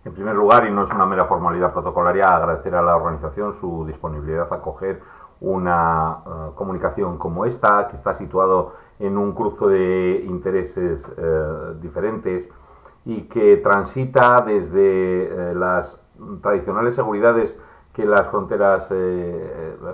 En primer lugar, y no es una mera formalidad protocolaria, agradecer a la organización su disponibilidad a acoger una comunicación como esta, que está situado en un cruce de intereses diferentes y que transita desde las tradicionales seguridades que las fronteras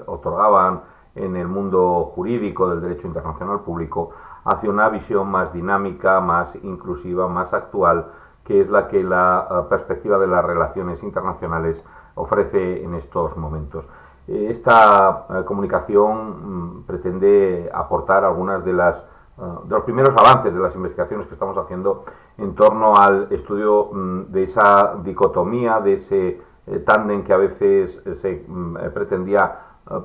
otorgaban en el mundo jurídico del derecho internacional público hacia una visión más dinámica, más inclusiva, más actual, que es la que la perspectiva de las relaciones internacionales ofrece en estos momentos. Esta comunicación pretende aportar algunas de los primeros avances de las investigaciones que estamos haciendo en torno al estudio de esa dicotomía, de ese tándem que a veces se pretendía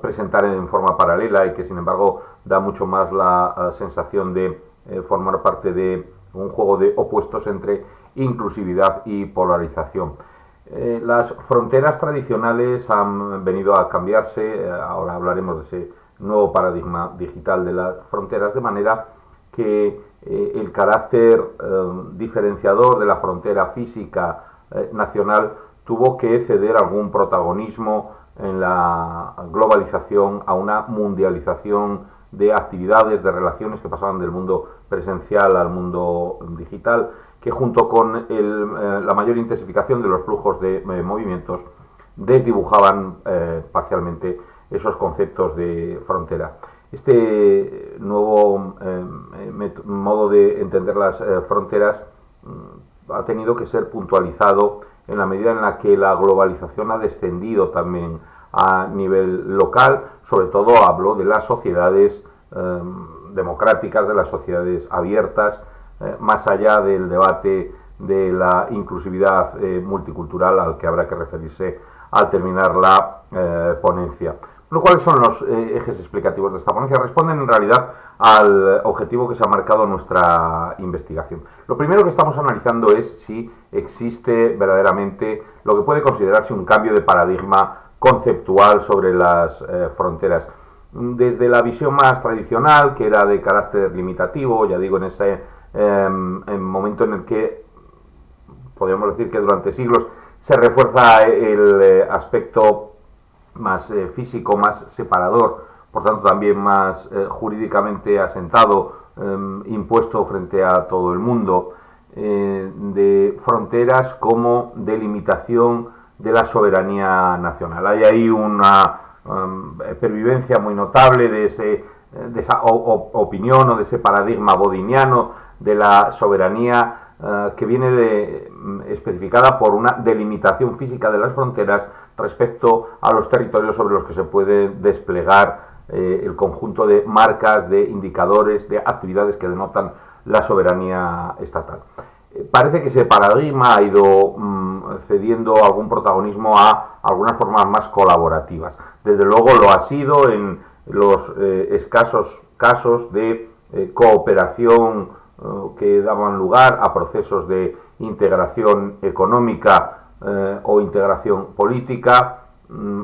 presentar en forma paralela y que sin embargo da mucho más la sensación de formar parte de un juego de opuestos entre inclusividad y polarización. Las fronteras tradicionales han venido a cambiarse, ahora hablaremos de ese nuevo paradigma digital de las fronteras, de manera que el carácter diferenciador de la frontera física nacional tuvo que ceder algún protagonismo en la globalización a una mundialización de actividades, de relaciones que pasaban del mundo presencial al mundo digital, que junto con la mayor intensificación de los flujos de movimientos desdibujaban parcialmente esos conceptos de frontera. Este nuevo modo de entender las fronteras ha tenido que ser puntualizado en la medida en la que la globalización ha descendido también a nivel local. Sobre todo hablo de las sociedades democráticas, de las sociedades abiertas, más allá del debate de la inclusividad multicultural al que habrá que referirse al terminar la ponencia. Bueno, ¿cuáles son los ejes explicativos de esta ponencia? Responden en realidad al objetivo que se ha marcado nuestra investigación. Lo primero que estamos analizando es si existe verdaderamente lo que puede considerarse un cambio de paradigma conceptual sobre las fronteras. Desde la visión más tradicional, que era de carácter limitativo, ya digo, en ese momento en el que podríamos decir que durante siglos se refuerza el aspecto más físico, más separador, por tanto también más jurídicamente asentado, impuesto frente a todo el mundo, de fronteras como delimitación de la soberanía nacional. Hay ahí una pervivencia muy notable de esa opinión o de ese paradigma bodiniano de la soberanía que viene especificada por una delimitación física de las fronteras respecto a los territorios sobre los que se puede desplegar el conjunto de marcas, de indicadores, de actividades que denotan la soberanía estatal. Parece que ese paradigma ha ido cediendo algún protagonismo a algunas formas más colaborativas. Desde luego lo ha sido en los escasos casos de cooperación que daban lugar a procesos de integración económica o integración política.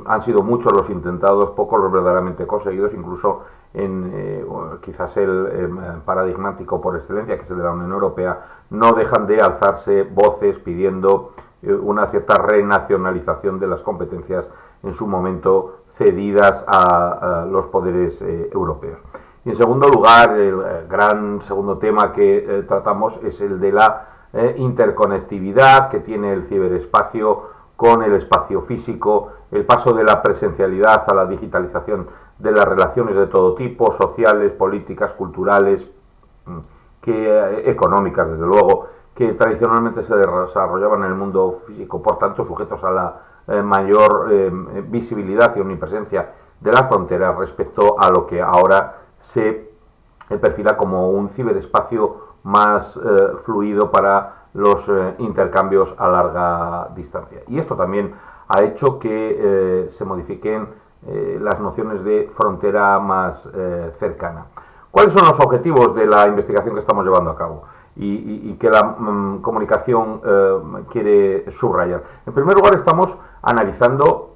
Han sido muchos los intentados, pocos los verdaderamente conseguidos, incluso en quizás el paradigmático por excelencia, que es el de la Unión Europea. No dejan de alzarse voces pidiendo una cierta renacionalización de las competencias en su momento cedidas a los poderes europeos. Y en segundo lugar, el gran segundo tema que tratamos es el de la interconectividad que tiene el ciberespacio con el espacio físico, el paso de la presencialidad a la digitalización de las relaciones de todo tipo, sociales, políticas, culturales, económicas, desde luego, que tradicionalmente se desarrollaban en el mundo físico, por tanto sujetos a la mayor visibilidad y omnipresencia de las fronteras respecto a lo que ahora se perfila como un ciberespacio más fluido para los intercambios a larga distancia. Y esto también ha hecho que se modifiquen las nociones de frontera más cercana. ¿Cuáles son los objetivos de la investigación que estamos llevando a cabo y que la comunicación quiere subrayar? En primer lugar, estamos analizando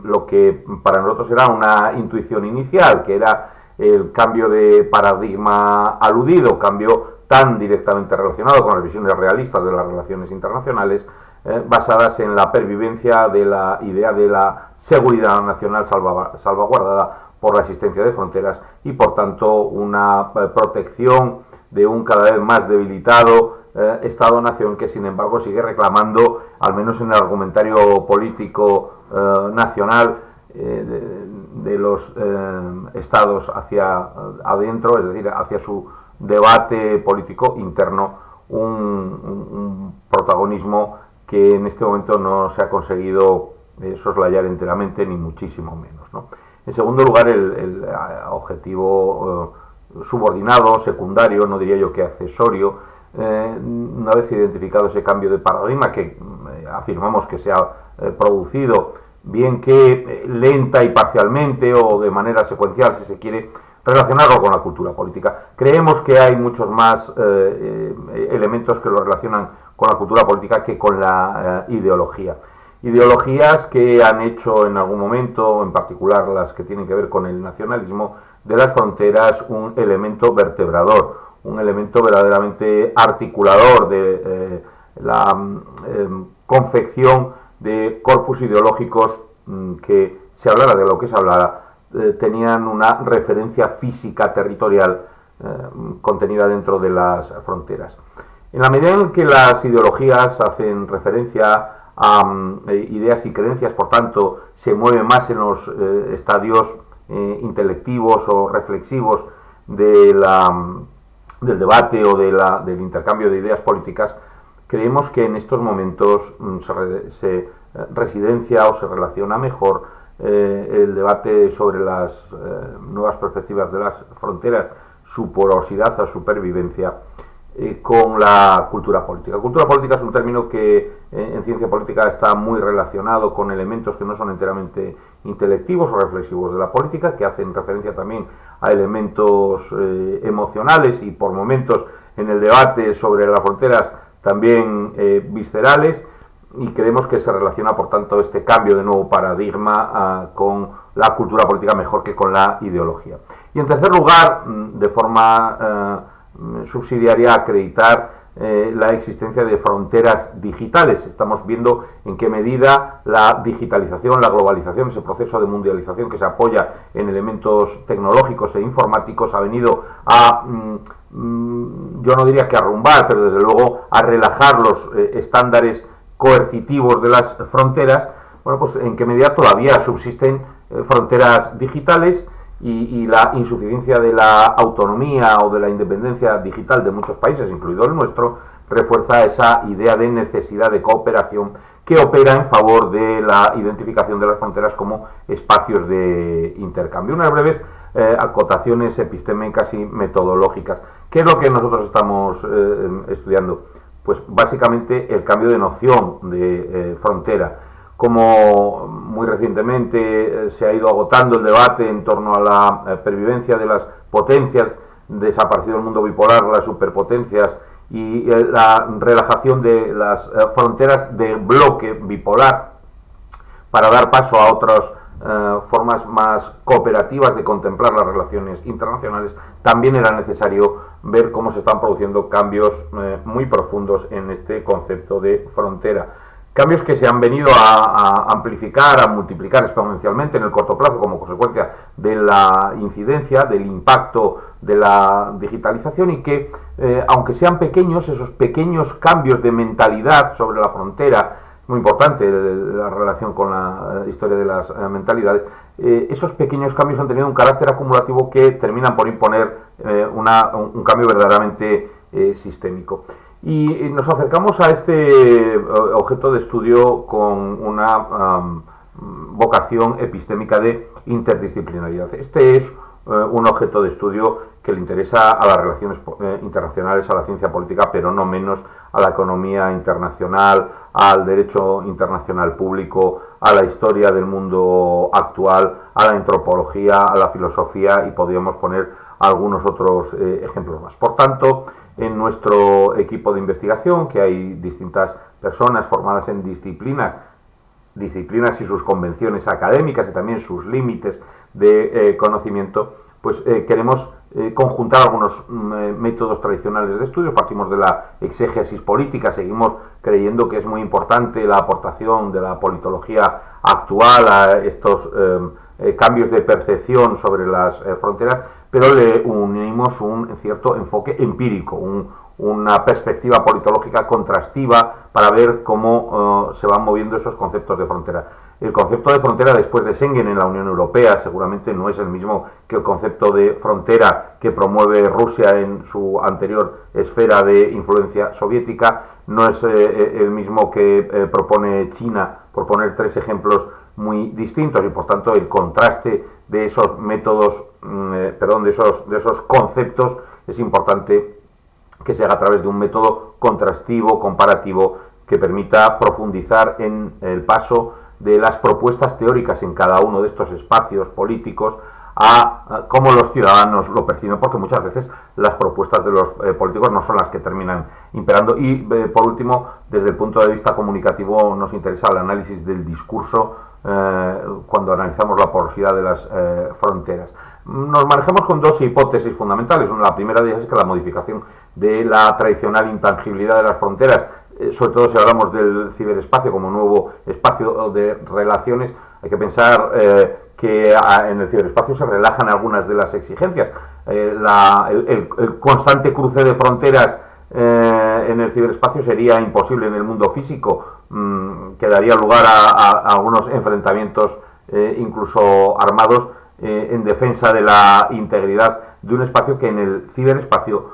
lo que para nosotros era una intuición inicial, que era el cambio de paradigma aludido, cambio tan directamente relacionado con las visiones realistas de las relaciones internacionales, basadas en la pervivencia de la idea de la seguridad nacional salvaguardada por la existencia de fronteras y, por tanto, una protección de un cada vez más debilitado Estado-nación que, sin embargo, sigue reclamando, al menos en el argumentario político nacional, de los estados hacia adentro, es decir, hacia su debate político interno, un protagonismo que en este momento no se ha conseguido soslayar enteramente, ni muchísimo menos, ¿no? En segundo lugar, el objetivo subordinado, secundario, no diría yo que accesorio, una vez identificado ese cambio de paradigma que afirmamos que se ha producido, bien que lenta y parcialmente o de manera secuencial, si se quiere, relacionarlo con la cultura política. Creemos que hay muchos más elementos que lo relacionan con la cultura política que con la ideología. Ideologías que han hecho en algún momento, en particular las que tienen que ver con el nacionalismo, de las fronteras un elemento vertebrador, un elemento verdaderamente articulador de la confección de corpus ideológicos que, se hablara de lo que se hablara, tenían una referencia física territorial contenida dentro de las fronteras. En la medida en que las ideologías hacen referencia a ideas y creencias, por tanto, se mueven más en los estadios intelectivos o reflexivos del debate o del intercambio de ideas políticas, creemos que en estos momentos se residencia o se relaciona mejor el debate sobre las nuevas perspectivas de las fronteras, su porosidad o supervivencia, con la cultura política. Cultura política es un término que en ciencia política está muy relacionado con elementos que no son enteramente intelectivos o reflexivos de la política, que hacen referencia también a elementos emocionales y, por momentos, en el debate sobre las fronteras, también viscerales, y creemos que se relaciona, por tanto, este cambio de nuevo paradigma con la cultura política mejor que con la ideología. Y, en tercer lugar, de forma subsidiaria, acreditar la existencia de fronteras digitales. Estamos viendo en qué medida la digitalización, la globalización, ese proceso de mundialización que se apoya en elementos tecnológicos e informáticos, ha venido a, yo no diría que arrumbar, pero desde luego a relajar los estándares coercitivos de las fronteras. Bueno, pues en qué medida todavía subsisten fronteras digitales, y la insuficiencia de la autonomía o de la independencia digital de muchos países, incluido el nuestro, refuerza esa idea de necesidad de cooperación que opera en favor de la identificación de las fronteras como espacios de intercambio. Unas breves acotaciones epistémicas y metodológicas. ¿Qué es lo que nosotros estamos estudiando? Pues básicamente el cambio de noción de frontera. Como muy recientemente se ha ido agotando el debate en torno a la pervivencia de las potencias, desaparecido el mundo bipolar, las superpotencias y la relajación de las fronteras de bloque bipolar para dar paso a otras formas más cooperativas de contemplar las relaciones internacionales, también era necesario ver cómo se están produciendo cambios muy profundos en este concepto de frontera. Cambios que se han venido a amplificar, a multiplicar exponencialmente en el corto plazo como consecuencia de la incidencia, del impacto de la digitalización, y que, aunque sean pequeños, esos pequeños cambios de mentalidad sobre la frontera, muy importante la relación con la historia de las mentalidades, esos pequeños cambios han tenido un carácter acumulativo que terminan por imponer un cambio verdaderamente sistémico. Y nos acercamos a este objeto de estudio con una vocación epistémica de interdisciplinaridad. Este es un objeto de estudio que le interesa a las relaciones internacionales, a la ciencia política, pero no menos a la economía internacional, al derecho internacional público, a la historia del mundo actual, a la antropología, a la filosofía, y podríamos poner algunos otros ejemplos más. Por tanto, en nuestro equipo de investigación, que hay distintas personas formadas en disciplinas y sus convenciones académicas y también sus límites de conocimiento, pues queremos conjuntar algunos métodos tradicionales de estudio. Partimos de la exégesis política, seguimos creyendo que es muy importante la aportación de la politología actual a estos cambios de percepción sobre las fronteras, pero le unimos un cierto enfoque empírico, una perspectiva politológica contrastiva para ver cómo se van moviendo esos conceptos de frontera. El concepto de frontera después de Schengen en la Unión Europea seguramente no es el mismo que el concepto de frontera que promueve Rusia en su anterior esfera de influencia soviética, no es el mismo que propone China, por poner tres ejemplos muy distintos, y por tanto el contraste de esos métodos, de esos conceptos es importante que se haga a través de un método contrastivo, comparativo, que permita profundizar en el paso de las propuestas teóricas en cada uno de estos espacios políticos a cómo los ciudadanos lo perciben, porque muchas veces las propuestas de los políticos no son las que terminan imperando. Y por último, desde el punto de vista comunicativo, nos interesa el análisis del discurso cuando analizamos la porosidad de las fronteras. Nos manejamos con dos hipótesis fundamentales. La primera de ellas es que la modificación de la tradicional intangibilidad de las fronteras, sobre todo si hablamos del ciberespacio como nuevo espacio de relaciones, hay que pensar que en el ciberespacio se relajan algunas de las exigencias. El constante cruce de fronteras en el ciberespacio sería imposible en el mundo físico, que daría lugar a algunos enfrentamientos incluso armados en defensa de la integridad de un espacio que en el ciberespacio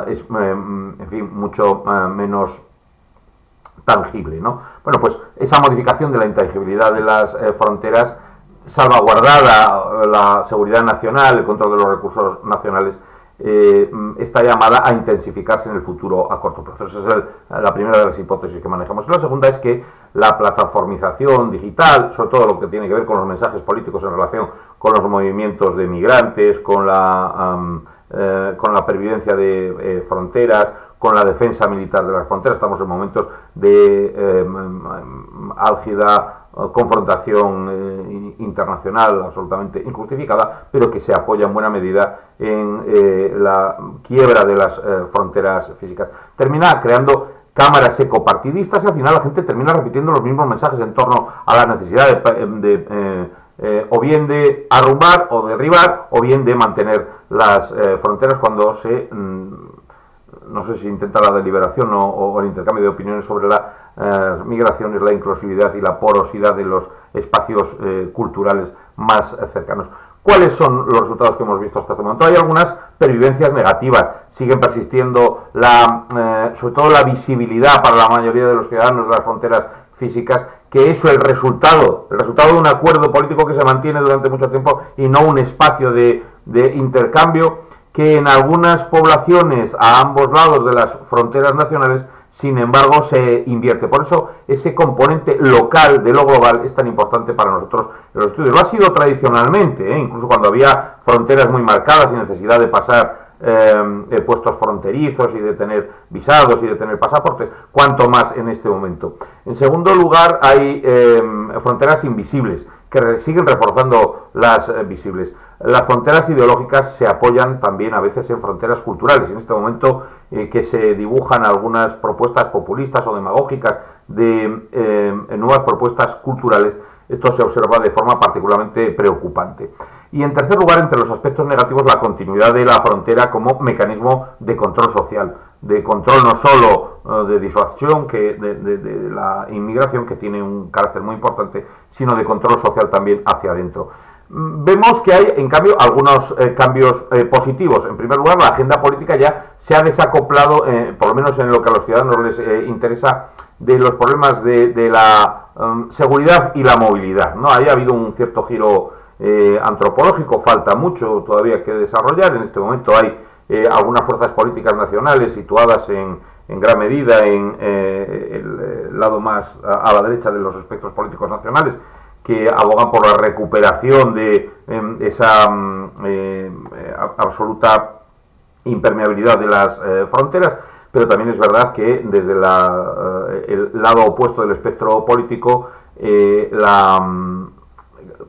es, en fin, mucho menos tangible, ¿no? Bueno, pues esa modificación de la intangibilidad de las fronteras, salvaguardada la seguridad nacional, el control de los recursos nacionales, está llamada a intensificarse en el futuro a corto plazo. Esa es la primera de las hipótesis que manejamos. La segunda es que la plataformización digital, sobre todo lo que tiene que ver con los mensajes políticos en relación con los movimientos de migrantes, con la pervivencia de fronteras, con la defensa militar de las fronteras. Estamos en momentos de álgida confrontación internacional absolutamente injustificada, pero que se apoya en buena medida en la quiebra de las fronteras físicas. Termina creando cámaras ecopartidistas y al final la gente termina repitiendo los mismos mensajes en torno a la necesidad o bien de arrumbar o derribar, o bien de mantener las fronteras cuando se no sé si intenta la deliberación o el intercambio de opiniones sobre las migraciones, la inclusividad y la porosidad de los espacios culturales más cercanos. ¿Cuáles son los resultados que hemos visto hasta este momento? Hay algunas pervivencias negativas. Siguen persistiendo sobre todo la visibilidad para la mayoría de los ciudadanos de las fronteras físicas, que eso es el resultado de un acuerdo político que se mantiene durante mucho tiempo y no un espacio de intercambio, que en algunas poblaciones a ambos lados de las fronteras nacionales, sin embargo, se invierte. Por eso ese componente local de lo global es tan importante para nosotros en los estudios. Lo ha sido tradicionalmente, incluso cuando había fronteras muy marcadas y necesidad de pasar puestos fronterizos y de tener visados y de tener pasaportes, cuanto más en este momento. En segundo lugar, hay fronteras invisibles que siguen reforzando las visibles. Las fronteras ideológicas se apoyan también a veces en fronteras culturales. En este momento que se dibujan algunas propuestas populistas o demagógicas de nuevas propuestas culturales, esto se observa de forma particularmente preocupante. Y en tercer lugar, entre los aspectos negativos, la continuidad de la frontera como mecanismo de control social, de control no solo de disuasión de la inmigración, que tiene un carácter muy importante, sino de control social también hacia adentro. Vemos que hay, en cambio, algunos cambios positivos. En primer lugar, la agenda política ya se ha desacoplado, por lo menos en lo que a los ciudadanos les interesa, de los problemas de la seguridad y la movilidad, ¿no? Ahí ha habido un cierto giro antropológico, falta mucho todavía que desarrollar. En este momento hay algunas fuerzas políticas nacionales situadas en gran medida en el lado más a la derecha de los espectros políticos nacionales, que abogan por la recuperación de esa absoluta impermeabilidad de las fronteras, pero también es verdad que desde el lado opuesto del espectro político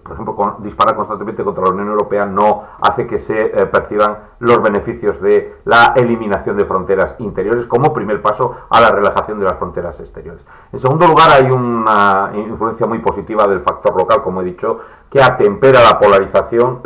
por ejemplo, disparar constantemente contra la Unión Europea no hace que se perciban los beneficios de la eliminación de fronteras interiores como primer paso a la relajación de las fronteras exteriores. En segundo lugar, hay una influencia muy positiva del factor local, como he dicho, que atempera la polarización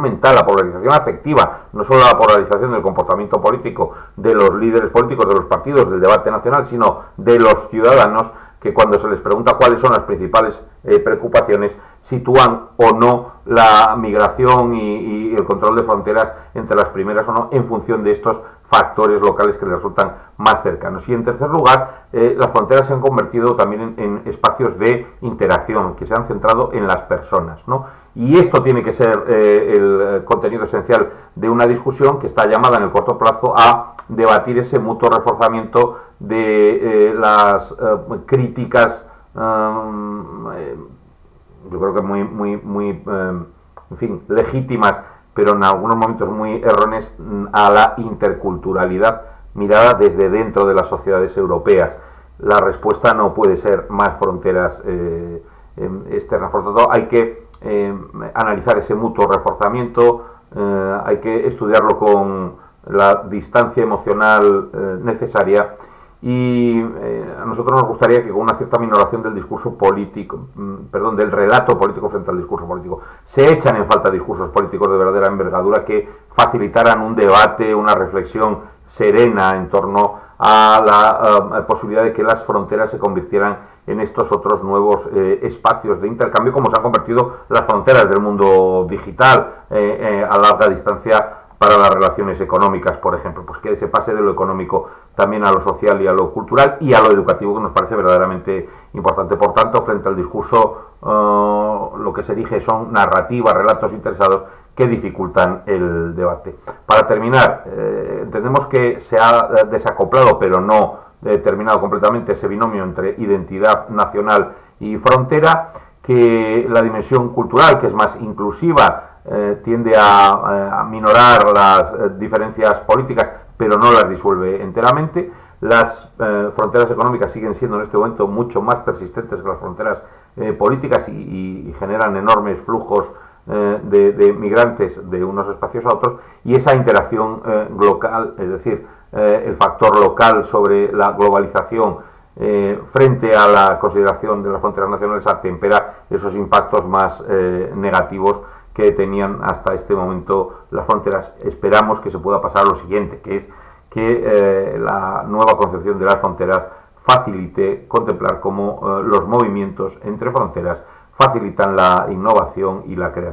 mental, la polarización afectiva, no solo la polarización del comportamiento político de los líderes políticos, de los partidos, del debate nacional, sino de los ciudadanos, que cuando se les pregunta cuáles son las principales preocupaciones, sitúan o no la migración y el control de fronteras entre las primeras o no, en función de estos factores locales que les resultan más cercanos. Y en tercer lugar, las fronteras se han convertido también en espacios de interacción, que se han centrado en las personas, ¿no? Y esto tiene que ser el contenido esencial de una discusión que está llamada en el corto plazo a debatir ese mutuo reforzamiento de las críticas, yo creo que muy en fin, legítimas, pero en algunos momentos muy erróneas, a la interculturalidad mirada desde dentro de las sociedades europeas. La respuesta no puede ser más fronteras externas. Por lo tanto, hay que analizar ese mutuo reforzamiento, hay que estudiarlo con la distancia emocional necesaria, y a nosotros nos gustaría que con una cierta minoración del discurso político, del relato político frente al discurso político, se echan en falta discursos políticos de verdadera envergadura que facilitaran un debate, una reflexión serena en torno a la posibilidad de que las fronteras se convirtieran en estos otros nuevos espacios de intercambio, como se han convertido las fronteras del mundo digital a larga distancia para las relaciones económicas, por ejemplo, pues que se pase de lo económico también a lo social y a lo cultural y a lo educativo, que nos parece verdaderamente importante. Por tanto, frente al discurso, lo que se erige son narrativas, relatos interesados que dificultan el debate. Para terminar, entendemos que se ha desacoplado, pero no terminado completamente, ese binomio entre identidad nacional y frontera, que la dimensión cultural, que es más inclusiva, tiende a minorar las diferencias políticas, pero no las disuelve enteramente. Las fronteras económicas siguen siendo en este momento mucho más persistentes que las fronteras políticas y generan enormes flujos de migrantes de unos espacios a otros, y esa interacción local, es decir, el factor local sobre la globalización frente a la consideración de las fronteras nacionales, atempera esos impactos más negativos que tenían hasta este momento las fronteras. Esperamos que se pueda pasar a lo siguiente, que es que la nueva concepción de las fronteras facilite contemplar cómo los movimientos entre fronteras facilitan la innovación y la creatividad.